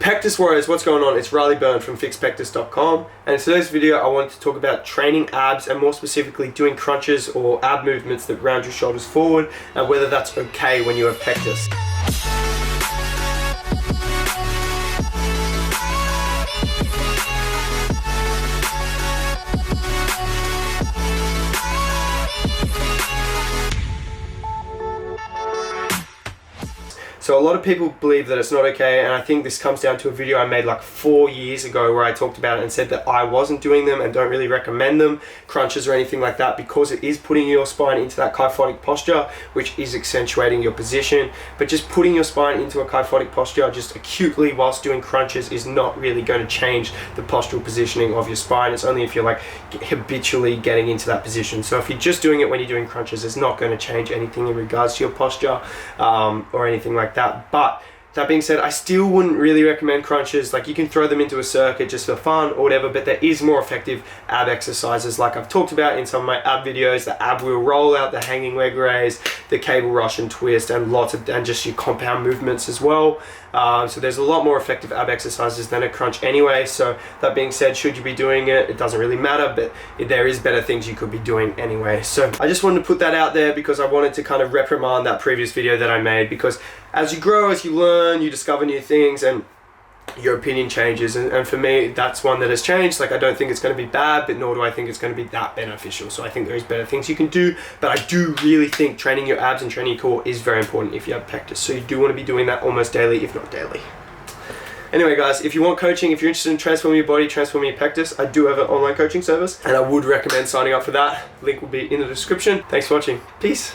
Pectus Warriors, what's going on? It's Riley Byrne from fixpectus.com, and in today's video I wanted to talk about training abs and more specifically doing crunches or ab movements that round your shoulders forward and whether that's okay when you have pectus. So a lot of people believe that it's not okay, and I think this comes down to a video I made like 4 years ago where I talked about it and said that I wasn't doing them and don't really recommend them, crunches or anything like that, because it is putting your spine into that kyphotic posture, which is accentuating your position. But just putting your spine into a kyphotic posture just acutely whilst doing crunches is not really going to change the postural positioning of your spine. It's only if you're like habitually getting into that position. So if you're just doing it when you're doing crunches, it's not going to change anything in regards to your posture or anything like that. But that being said, I still wouldn't really recommend crunches. Like, you can throw them into a circuit just for fun or whatever, but there is more effective ab exercises like I've talked about in some of my ab videos: the ab wheel rollout, the hanging leg raise, the cable Russian twist, and just your compound movements as well. So there's a lot more effective ab exercises than a crunch anyway. So that being said, should you be doing it? It doesn't really matter, but there is better things you could be doing anyway. So I just wanted to put that out there because I wanted to kind of reprimand that previous video that I made, because as you grow, as you learn, you discover new things and your opinion changes, and for me that's one that has changed. Like, I don't think it's going to be bad, but nor do I think it's going to be that beneficial. So I think there's better things you can do, but I do really think training your abs and training your core is very important if you have pectus. So you do want to be doing that almost daily, if not daily. Anyway guys, if you want coaching, if you're interested in transforming your body, transforming your pectus, I do have an online coaching service and I would recommend signing up for that. Link will be in the description. Thanks for watching. Peace.